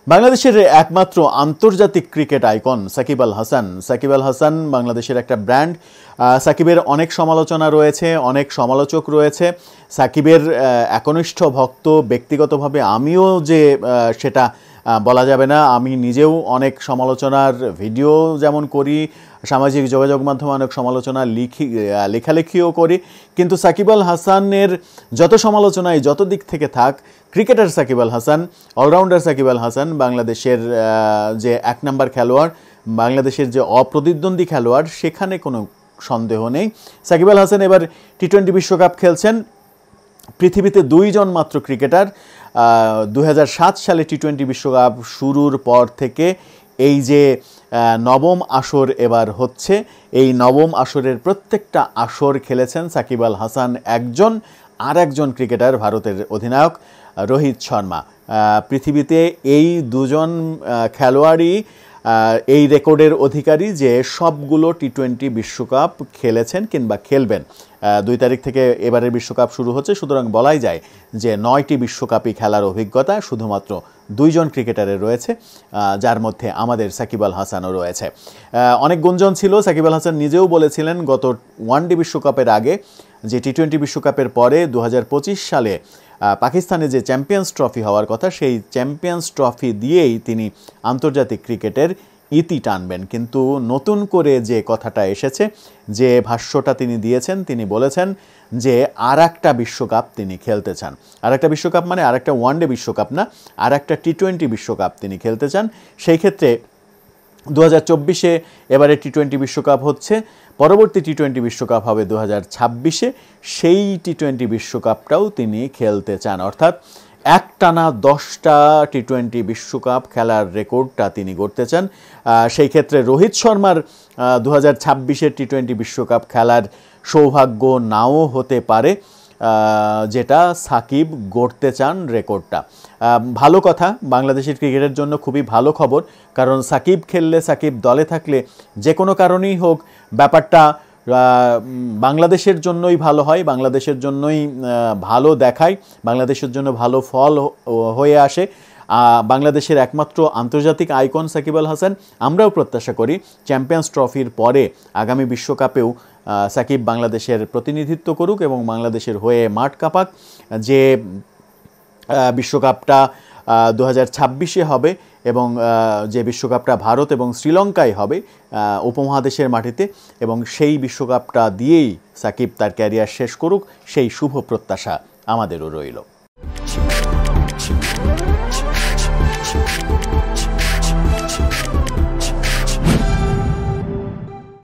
বাংলাদেশের একমাত্র আন্তর্জাতিক ক্রিকেট আইকন সাকিব আল হাসান। সাকিব আল হাসান বাংলাদেশের একটা ব্র্যান্ড। সাকিবের অনেক সমালোচনা রয়েছে, অনেক সমালোচক রয়েছে। সাকিবের একনিষ্ঠ ভক্ত ব্যক্তিগতভাবে আমিও যে সেটা বলা যাবে না। আমি নিজেও অনেক সমালোচনার ভিডিও যেমন করি, সামাজিক যোগাযোগ মাধ্যমে অনেক সমালোচনা লেখালেখিও করি, কিন্তু সাকিব আল হাসানের যত সমালোচনায় যত দিক থেকে থাক, ক্রিকেটার সাকিব আল হাসান, অলরাউন্ডার সাকিব আল হাসান, বাংলাদেশের যে এক নম্বর খেলোয়াড়, বাংলাদেশের যে অপ্রতিদ্বন্দ্বী খেলোয়াড়, সেখানে কোনো সন্দেহ নেই। সাকিব আল হাসান এবার টি-20 বিশ্বকাপ খেলছেন। পৃথিবীতে দুইজন মাত্র ক্রিকেটার 2007 সালে টি-20 বিশ্বকাপ শুরুর পর থেকে এই যে নবম আসর এবার হচ্ছে, এই নবম আসরের প্রত্যেকটা আসর খেলেছেন সাকিব আল হাসান একজন। আর একজন ক্রিকেটার ভারতের অধিনায়ক রোহিত শর্মা। পৃথিবীতে এই দুজন খেলোয়াড়ই এই রেকর্ডের অধিকারী যে সবগুলো টি-20 বিশ্বকাপ খেলেছেন কিংবা খেলবেন। 2 তারিখ থেকে এবারের বিশ্বকাপ শুরু হচ্ছে, সুতরাং বলাই যায় যে 9টি বিশ্বকাপই খেলার অভিজ্ঞতা শুধুমাত্র দুইজন ক্রিকেটারের রয়েছে, যার মধ্যে আমাদের সাকিব আল হাসানও রয়েছে। অনেক গুঞ্জন ছিল, সাকিব আল হাসান নিজেও বলেছিলেন গত ওয়ানডে বিশ্বকাপের আগে যে টি-20 বিশ্বকাপের পরে 2025 সালে পাকিস্তানে যে চ্যাম্পিয়ন্স ট্রফি হওয়ার কথা, সেই চ্যাম্পিয়ন্স ট্রফি দিয়েই তিনি আন্তর্জাতিক ক্রিকেটের ইতি টানবেন। কিন্তু নতুন করে যে কথাটা এসেছে, যে ভাষ্যটা তিনি দিয়েছেন, তিনি বলেছেন যে আর একটা বিশ্বকাপ তিনি খেলতে চান। আর একটা বিশ্বকাপ মানে আর একটা ওয়ানডে বিশ্বকাপ না, আর একটা টি-20 বিশ্বকাপ তিনি খেলতে চান। সেই ক্ষেত্রে 2024-এ এবারে টি-20 বিশ্বকাপ হচ্ছে, পরবর্তী টি-20 বিশ্বকাপ হবে 2026-এ। সেই টি-20 বিশ্বকাপটাও তিনি খেলতে চান, অর্থাৎ একটানা 10টা টি-20 বিশ্বকাপ খেলার রেকর্ডটা তিনি গড়তে চান। সেই ক্ষেত্রে রোহিত শর্মার 2026-এর টি-20 বিশ্বকাপ খেলার সৌভাগ্য নাও হতে পারে, যেটা সাকিব গড়তে চান রেকর্ডটা। ভালো কথা, বাংলাদেশের ক্রিকেটের জন্য খুবই ভালো খবর, কারণ সাকিব খেললে, সাকিব দলে থাকলে যে কোনো কারণেই হোক ব্যাপারটা বাংলাদেশের জন্যই ভালো হয়, বাংলাদেশের জন্যই ভালো দেখায়, বাংলাদেশের জন্য ভালো ফল হয়ে আসে। বাংলাদেশের একমাত্র আন্তর্জাতিক আইকন সাকিব আল হাসান। আমরাও প্রত্যাশা করি চ্যাম্পিয়ন্স ট্রফির পরে আগামী বিশ্বকাপেও সাকিব বাংলাদেশের প্রতিনিধিত্ব করুক এবং বাংলাদেশের হয়ে মাঠ কাঁপাক। যে বিশ্বকাপটা 2026-এ হবে এবং যে বিশ্বকাপটা ভারত এবং শ্রীলঙ্কায় হবে উপমহাদেশের মাটিতে, এবং সেই বিশ্বকাপটা দিয়েই সাকিব তার ক্যারিয়ার শেষ করুক, সেই শুভ প্রত্যাশা আমাদেরও রইল।